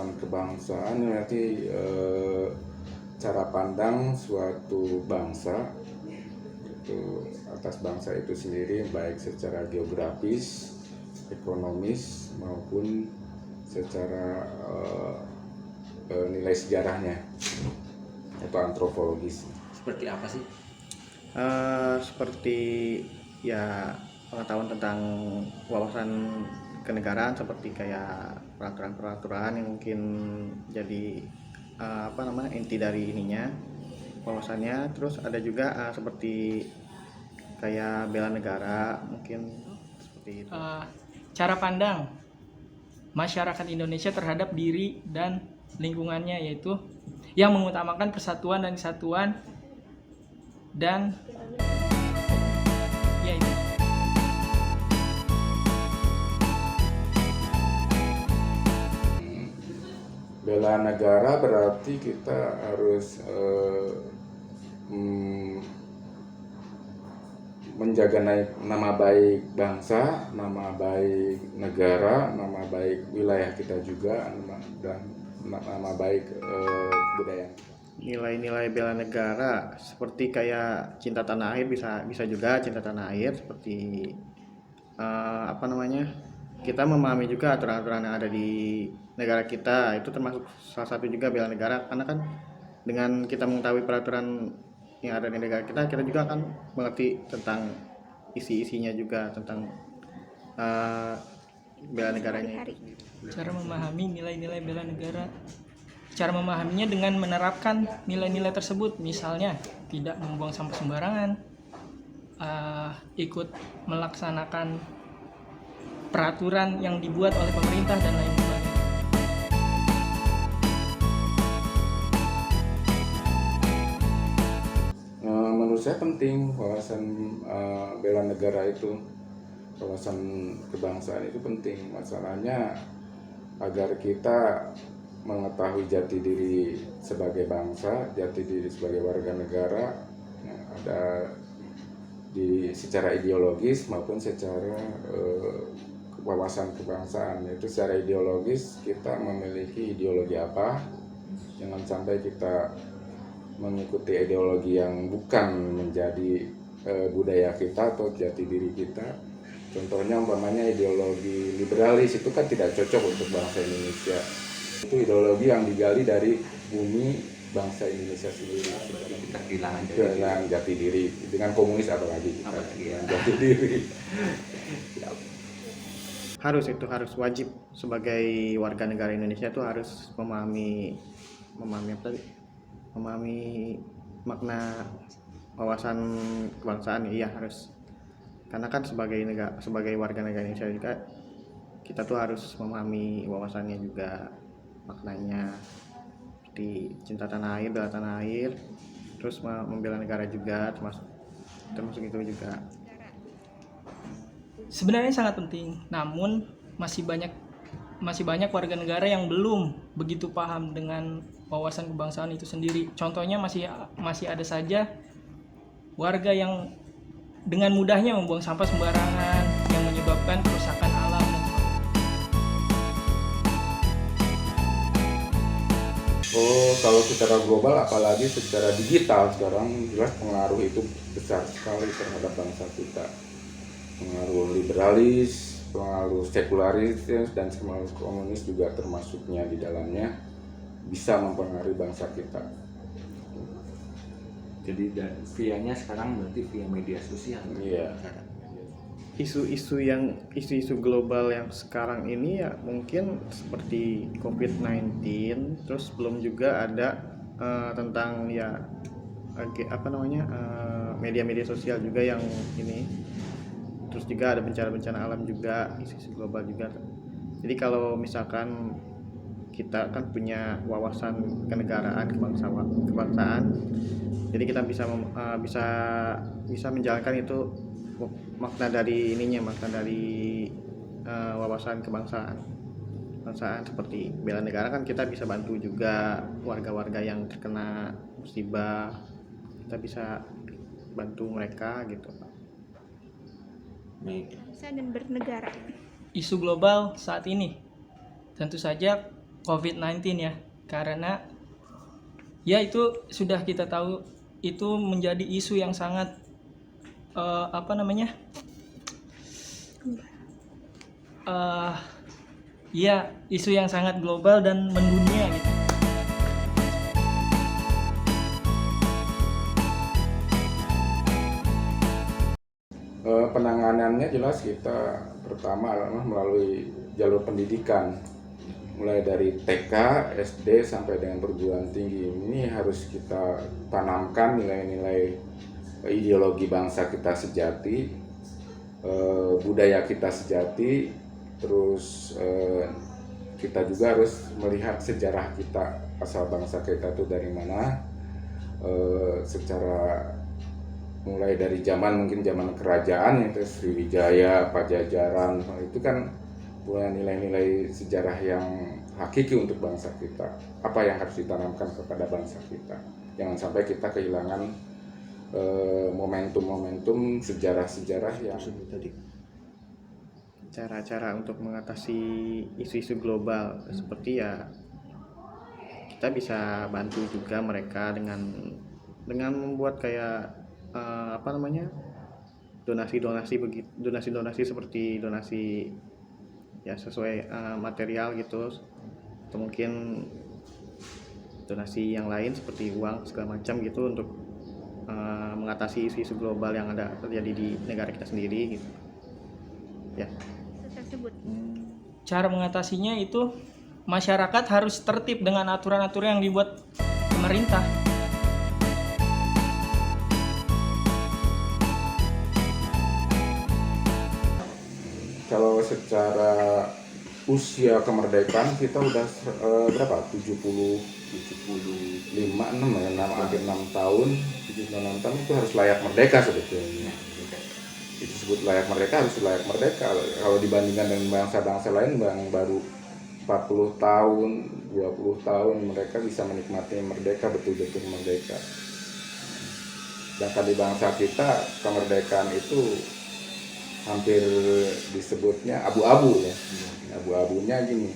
wawasan kebangsaan berarti cara pandang suatu bangsa itu atas bangsa itu sendiri, baik secara geografis, ekonomis maupun secara nilai sejarahnya atau antropologis. Seperti apa sih? Seperti ya pengetahuan tentang wawasan kenegaraan, seperti kayak peraturan-peraturan yang mungkin jadi inti dari ininya wawasannya. Terus ada juga seperti kayak bela negara, mungkin seperti itu. Cara pandang masyarakat Indonesia terhadap diri dan lingkungannya, yaitu yang mengutamakan persatuan dan kesatuan dan ya itu. Bela negara berarti kita harus menjaga nama baik bangsa, nama baik negara, nama baik wilayah kita juga, dan nama baik budaya. Nilai-nilai bela negara seperti kayak cinta tanah air, bisa juga cinta tanah air, seperti kita memahami juga aturan-aturan yang ada di negara kita, itu termasuk salah satu juga bela negara. Karena kan dengan kita mengetahui peraturan yang ada di negara kita juga akan mengerti tentang isi-isinya juga tentang bela negaranya. Cara memahami nilai-nilai bela negara, cara memahaminya dengan menerapkan nilai-nilai tersebut, misalnya tidak membuang sampah sembarangan, ikut melaksanakan peraturan yang dibuat oleh pemerintah dan lain sebagainya. Menurut saya penting wawasan bela negara itu, wawasan kebangsaan itu penting. Masalahnya agar kita mengetahui jati diri sebagai bangsa, jati diri sebagai warga negara, ada secara ideologis maupun secara wawasan kebangsaan. Itu secara ideologis kita memiliki ideologi apa, jangan sampai kita mengikuti ideologi yang bukan menjadi budaya kita atau jati diri kita. Contohnya umpamanya ideologi liberalis itu kan tidak cocok untuk bangsa Indonesia. Itu ideologi yang digali dari bumi bangsa Indonesia sendiri. Kita kehilangan jati diri. Dengan komunis apalagi kita kehilangan jati diri. Harus wajib sebagai warga negara Indonesia itu harus memahami makna wawasan kebangsaan. Iya, harus. Karena kan sebagai warga negara Indonesia juga kita tuh harus memahami wawasannya juga, maknanya, seperti cinta tanah air, bela tanah air, terus membela negara juga, termasuk itu juga. Sebenarnya sangat penting, namun masih banyak warga negara yang belum begitu paham dengan wawasan kebangsaan itu sendiri. Contohnya masih ada saja warga yang dengan mudahnya membuang sampah sembarangan yang menyebabkan kerusakan alam dan sebagainya. Kalau secara global apalagi secara digital sekarang jelas pengaruh itu besar sekali terhadap bangsa kita. Pengaruh liberalis, pengaruh sekularis, dan pengaruh komunis juga termasuknya di dalamnya, bisa mempengaruhi bangsa kita. Jadi via-nya sekarang berarti via media sosial. Iya. Isu-isu global yang sekarang ini ya mungkin seperti COVID-19, terus belum juga ada tentang media-media sosial juga yang ini. Terus juga ada bencana-bencana alam juga, isu-isu global juga. Jadi kalau misalkan kita kan punya wawasan kenegaraan, kebangsaan, jadi kita bisa menjalankan itu makna dari wawasan kebangsaan seperti bela negara. Kan kita bisa bantu juga warga-warga yang terkena musibah, kita bisa bantu mereka gitu. Bangsa dan bernegara. Isu global saat ini tentu saja COVID-19 ya, karena ya itu sudah kita tahu itu menjadi isu yang sangat apa namanya ya isu yang sangat global dan mendunia gitu. Penanganannya jelas kita pertama adalah melalui jalur pendidikan, mulai dari TK, SD sampai dengan perguruan tinggi. Ini harus kita tanamkan nilai-nilai ideologi bangsa kita sejati, budaya kita sejati, terus kita juga harus melihat sejarah kita, asal bangsa kita itu dari mana, secara mulai dari mungkin zaman kerajaan yaitu Sriwijaya, Pajajaran, itu kan punya nilai-nilai sejarah yang hakiki untuk bangsa kita. Apa yang harus ditanamkan kepada bangsa kita? Jangan sampai kita kehilangan momentum-momentum sejarah-sejarah yang tadi. Cara-cara untuk mengatasi isu-isu global seperti ya kita bisa bantu juga mereka dengan membuat kayak donasi seperti donasi ya sesuai material gitu, atau mungkin donasi yang lain seperti uang segala macam gitu untuk mengatasi isu-isu global yang ada terjadi di negara kita sendiri gitu ya. Tersebut. Cara mengatasinya itu masyarakat harus tertib dengan aturan-aturan yang dibuat pemerintah. kalau secara usia kemerdekaan kita udah berapa? 75, 6 ya, hampir 6 tahun, 76 tahun itu harus layak merdeka sebetulnya. Itu disebut layak merdeka, harus layak merdeka. Kalau dibandingkan dengan bangsa-bangsa lain yang baru 40 tahun, 20 tahun mereka bisa menikmati merdeka, betul-betul merdeka. Sedangkan di bangsa kita kemerdekaan itu hampir disebutnya abu-abu ya. Abu-abunya gini,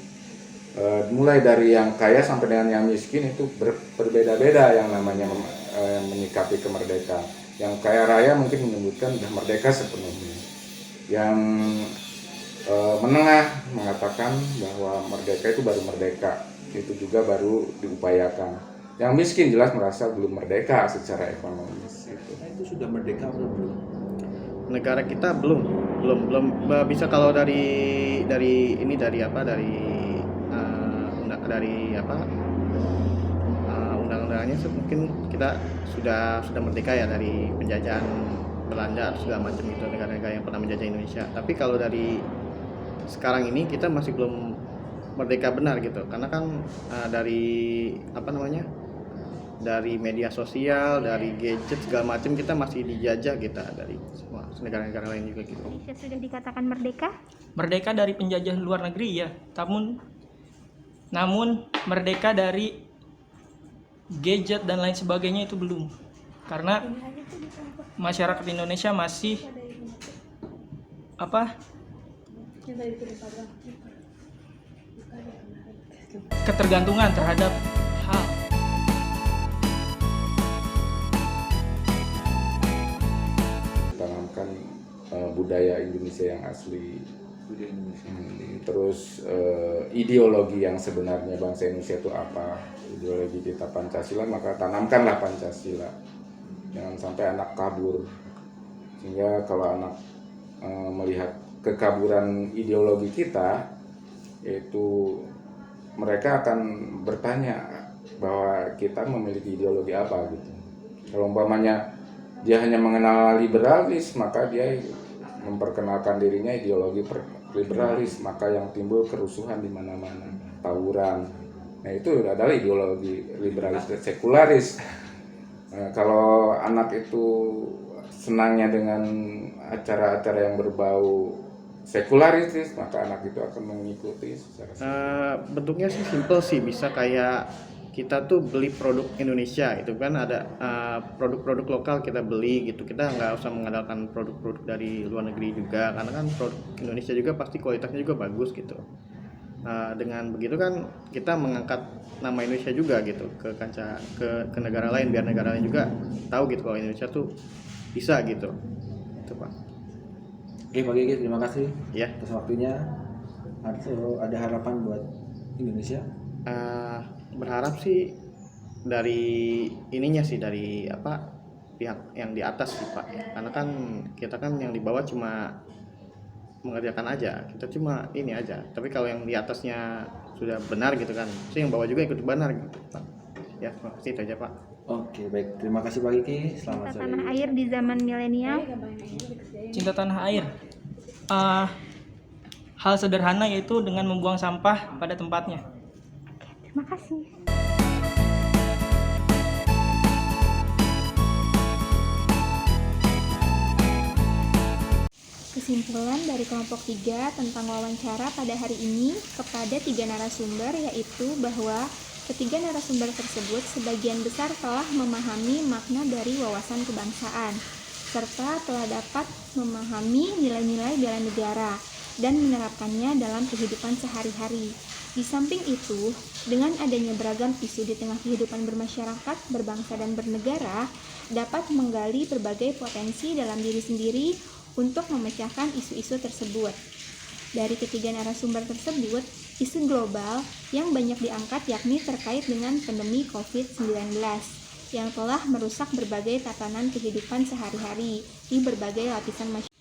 mulai dari yang kaya sampai dengan yang miskin itu berbeda-beda yang namanya menyikapi kemerdekaan. Yang kaya raya mungkin menyebutkan sudah merdeka sepenuhnya. Yang menengah mengatakan bahwa merdeka itu baru merdeka, itu juga baru diupayakan. Yang miskin jelas merasa belum merdeka secara ekonomis. Itu sudah merdeka atau belum? Negara kita belum bisa. Kalau dari undang-undangnya mungkin kita sudah merdeka ya dari penjajahan Belanda atau segala macam itu, negara-negara yang pernah menjajah Indonesia. Tapi kalau dari sekarang ini kita masih belum merdeka benar gitu, karena kan dari media sosial, dari gadget segala macam kita masih dijajah kita dari semua negara-negara lain juga gitu. Indonesia sudah dikatakan merdeka? Merdeka dari penjajah luar negeri ya, namun merdeka dari gadget dan lain sebagainya itu belum, karena masyarakat Indonesia masih ketergantungan terhadap hal. Tanamkan budaya Indonesia yang asli, terus ideologi yang sebenarnya bangsa Indonesia itu apa, ideologi kita Pancasila, maka tanamkanlah Pancasila. Jangan sampai anak kabur, sehingga kalau anak melihat kekaburan ideologi kita, yaitu mereka akan bertanya bahwa kita memiliki ideologi apa gitu. Kalau umpamanya dia hanya mengenal liberalis, maka dia memperkenalkan dirinya ideologi liberalis, maka yang timbul kerusuhan di mana-mana, tawuran. Nah, itu adalah ideologi liberalis dan sekularis. Nah, kalau anak itu senangnya dengan acara-acara yang berbau sekularis, maka anak itu akan mengikuti secara bentuknya sih simple sih, bisa kayak kita tuh beli produk Indonesia itu kan ada produk-produk lokal kita beli gitu, kita nggak usah mengandalkan produk-produk dari luar negeri juga, karena kan produk Indonesia juga pasti kualitasnya juga bagus gitu. Dengan begitu kan kita mengangkat nama Indonesia juga gitu ke kancah ke negara lain, biar negara lain juga tahu gitu kalau Indonesia tuh bisa gitu. Itu Pak. Oke Pak Gigi, terima kasih Ya. atas waktunya. Ada harapan buat Indonesia? Berharap sih dari ininya sih, dari apa, pihak yang di atas sih Pak, karena kan kita kan yang di bawah cuma mengerjakan aja, kita cuma ini aja. Tapi kalau yang di atasnya sudah benar gitu kan, sih yang bawah juga ikut benar gitu Pak. Ya, terima kasih, itu aja Pak. Oke, baik. Terima kasih Pak Gigi. Selamat Cinta sore. tanah air di zaman milenial. Cinta tanah air. Hal sederhana yaitu dengan membuang sampah pada tempatnya. Terima kasih. Kesimpulan dari kelompok 3 tentang wawancara pada hari ini kepada 3 narasumber yaitu bahwa ketiga narasumber tersebut sebagian besar telah memahami makna dari wawasan kebangsaan serta telah dapat memahami nilai-nilai bela negara dan menerapkannya dalam kehidupan sehari-hari. Di samping itu, dengan adanya beragam isu di tengah kehidupan bermasyarakat, berbangsa dan bernegara, dapat menggali berbagai potensi dalam diri sendiri untuk memecahkan isu-isu tersebut. Dari ketiga narasumber tersebut, isu global yang banyak diangkat yakni terkait dengan pandemi COVID-19 yang telah merusak berbagai tatanan kehidupan sehari-hari di berbagai lapisan masyarakat.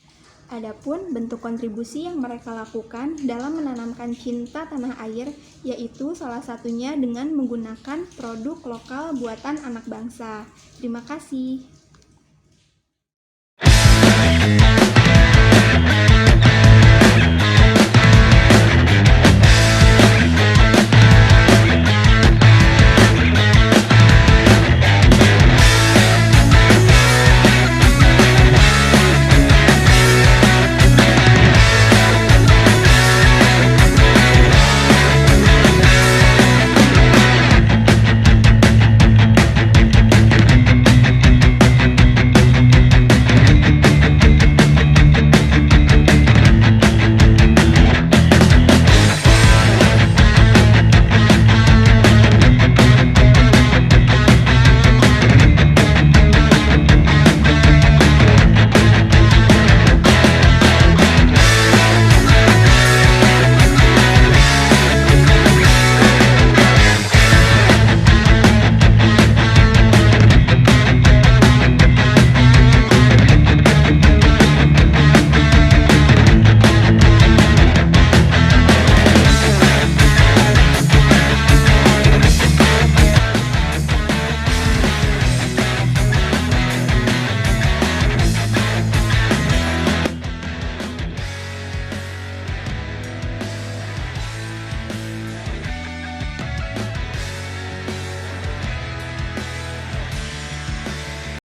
Adapun bentuk kontribusi yang mereka lakukan dalam menanamkan cinta tanah air yaitu salah satunya dengan menggunakan produk lokal buatan anak bangsa. Terima kasih.